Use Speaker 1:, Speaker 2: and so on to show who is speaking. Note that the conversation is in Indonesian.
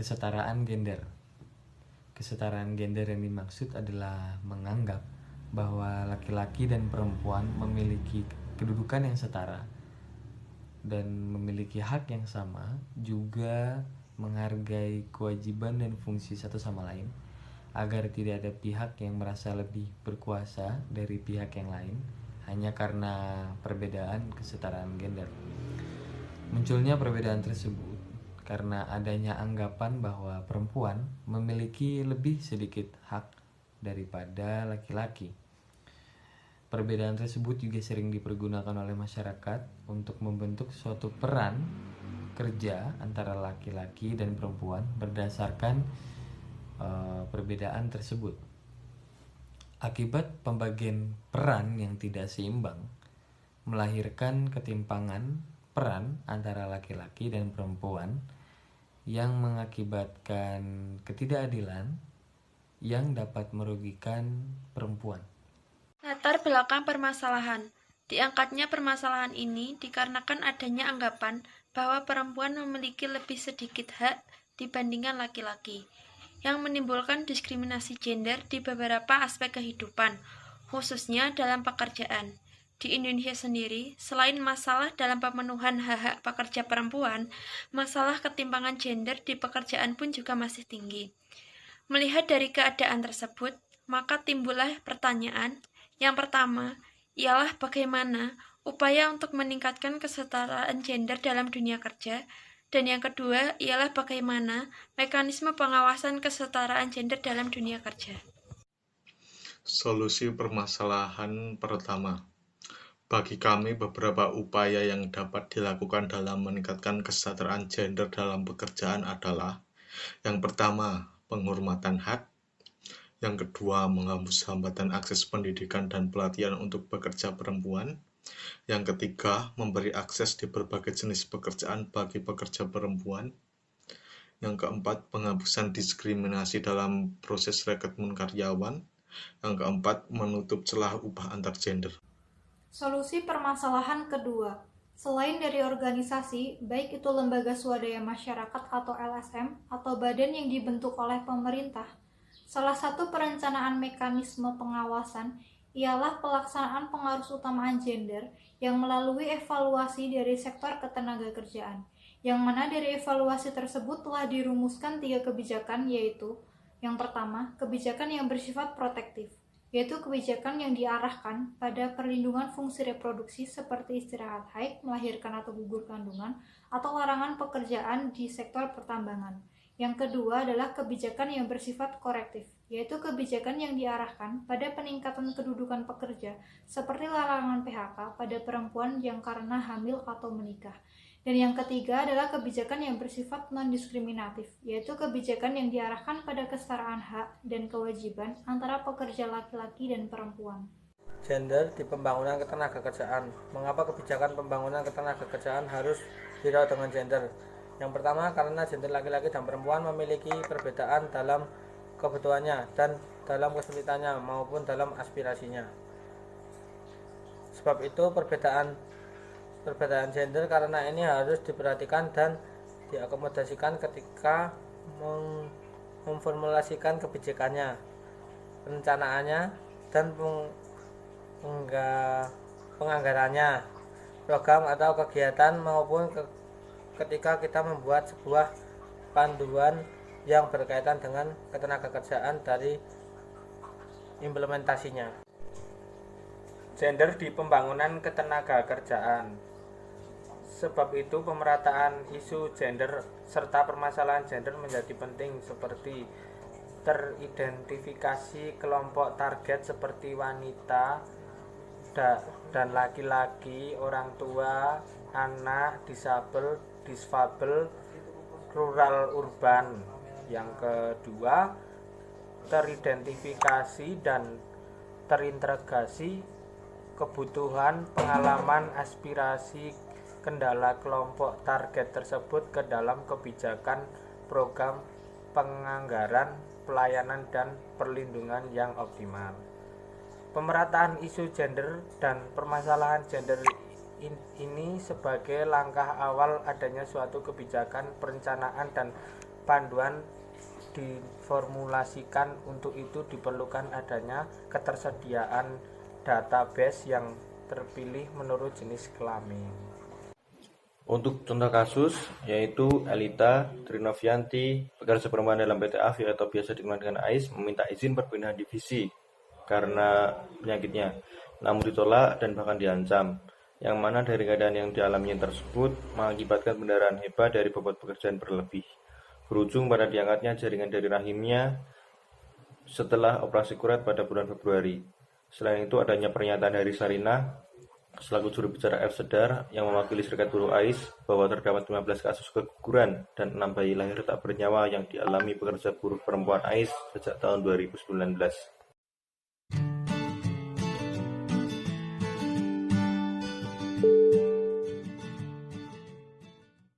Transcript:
Speaker 1: kesetaraan gender. Kesetaraan gender yang dimaksud adalah menganggap bahwa laki-laki dan perempuan memiliki kedudukan yang setara dan memiliki hak yang sama, juga menghargai kewajiban dan fungsi satu sama lain, agar tidak ada pihak yang merasa lebih berkuasa dari pihak yang lain hanya karena perbedaan kesetaraan gender. Munculnya perbedaan tersebut karena adanya anggapan bahwa perempuan memiliki lebih sedikit hak daripada laki-laki. Perbedaan tersebut juga sering dipergunakan oleh masyarakat untuk membentuk suatu peran kerja antara laki-laki dan perempuan berdasarkan perbedaan tersebut. Akibat pembagian peran yang tidak seimbang melahirkan ketimpangan peran antara laki-laki dan perempuan yang mengakibatkan ketidakadilan yang dapat merugikan perempuan.
Speaker 2: Latar belakang permasalahan. Diangkatnya permasalahan ini dikarenakan adanya anggapan bahwa perempuan memiliki lebih sedikit hak dibandingkan laki-laki, yang menimbulkan diskriminasi gender di beberapa aspek kehidupan, khususnya dalam pekerjaan. Di Indonesia sendiri, selain masalah dalam pemenuhan hak-hak pekerja perempuan, masalah ketimpangan gender di pekerjaan pun juga masih tinggi. Melihat dari keadaan tersebut, maka timbullah pertanyaan. Yang pertama, ialah bagaimana upaya untuk meningkatkan kesetaraan gender dalam dunia kerja, dan yang kedua ialah bagaimana mekanisme pengawasan kesetaraan gender dalam dunia kerja.
Speaker 3: Solusi permasalahan pertama. Bagi kami, beberapa upaya yang dapat dilakukan dalam meningkatkan kesetaraan gender dalam pekerjaan adalah: yang pertama, penghormatan hak; yang kedua, menghapus hambatan akses pendidikan dan pelatihan untuk pekerja perempuan; yang ketiga, memberi akses di berbagai jenis pekerjaan bagi pekerja perempuan; yang keempat, penghapusan diskriminasi dalam proses rekrutmen karyawan; yang keempat, menutup celah upah antar gender.
Speaker 4: Solusi permasalahan kedua. Selain dari organisasi, baik itu lembaga swadaya masyarakat atau LSM, atau badan yang dibentuk oleh pemerintah, salah satu perencanaan mekanisme pengawasan ialah pelaksanaan pengarus utamaan gender yang melalui evaluasi dari sektor ketenagakerjaan, yang mana dari evaluasi tersebut telah dirumuskan 3 kebijakan, yaitu: yang pertama, kebijakan yang bersifat protektif, yaitu kebijakan yang diarahkan pada perlindungan fungsi reproduksi seperti istirahat haid, melahirkan atau gugur kandungan, atau larangan pekerjaan di sektor pertambangan. Yang kedua adalah kebijakan yang bersifat korektif, yaitu kebijakan yang diarahkan pada peningkatan kedudukan pekerja seperti larangan PHK pada perempuan yang karena hamil atau menikah. Dan yang ketiga adalah kebijakan yang bersifat non-diskriminatif, yaitu kebijakan yang diarahkan pada kesetaraan hak dan kewajiban antara pekerja laki-laki dan perempuan.
Speaker 5: Gender di pembangunan ketenagakerjaan. Mengapa kebijakan pembangunan ketenagakerjaan harus dirawat dengan gender? Yang pertama, karena gender laki-laki dan perempuan memiliki perbedaan dalam kebutuhannya dan dalam kesulitannya maupun dalam aspirasinya. Sebab itu perbedaan gender karena ini harus diperhatikan dan diakomodasikan ketika memformulasikan kebijakannya, perencanaannya, dan penganggarannya, program atau kegiatan, maupun ketika kita membuat sebuah panduan yang berkaitan dengan ketenagakerjaan dari implementasinya.
Speaker 6: Gender di pembangunan ketenagakerjaan. Sebab itu pemerataan isu gender serta permasalahan gender menjadi penting, seperti teridentifikasi kelompok target seperti wanita dan laki-laki, orang tua, anak, disfabel, rural, urban. Yang kedua, teridentifikasi dan terintegrasi kebutuhan, pengalaman, aspirasi, kendala kelompok target tersebut ke dalam kebijakan, program, penganggaran, pelayanan, dan perlindungan yang optimal. Pemerataan isu gender dan permasalahan gender ini sebagai langkah awal adanya suatu kebijakan, perencanaan, dan panduan diformulasikan. Untuk itu diperlukan adanya ketersediaan database yang terpilih menurut jenis kelamin.
Speaker 7: Untuk contoh kasus, yaitu Elita Trinovianti, pekerja perempuan dalam PT AFI atau biasa dikenal dengan AIS, meminta izin perpindahan divisi karena penyakitnya, namun ditolak dan bahkan diancam, yang mana dari keadaan yang dialaminya tersebut mengakibatkan pendarahan hebat dari bobot pekerjaan berlebih, berujung pada diangkatnya jaringan dari rahimnya setelah operasi kuret pada bulan Februari. Selain itu, adanya pernyataan dari Sarinah selaku juru bicara F Sedar yang mewakili Serikat Buruh AIS bahwa terdapat 15 kasus keguguran dan 6 bayi lahir tak bernyawa yang dialami pekerja buruh perempuan AIS sejak tahun 2019.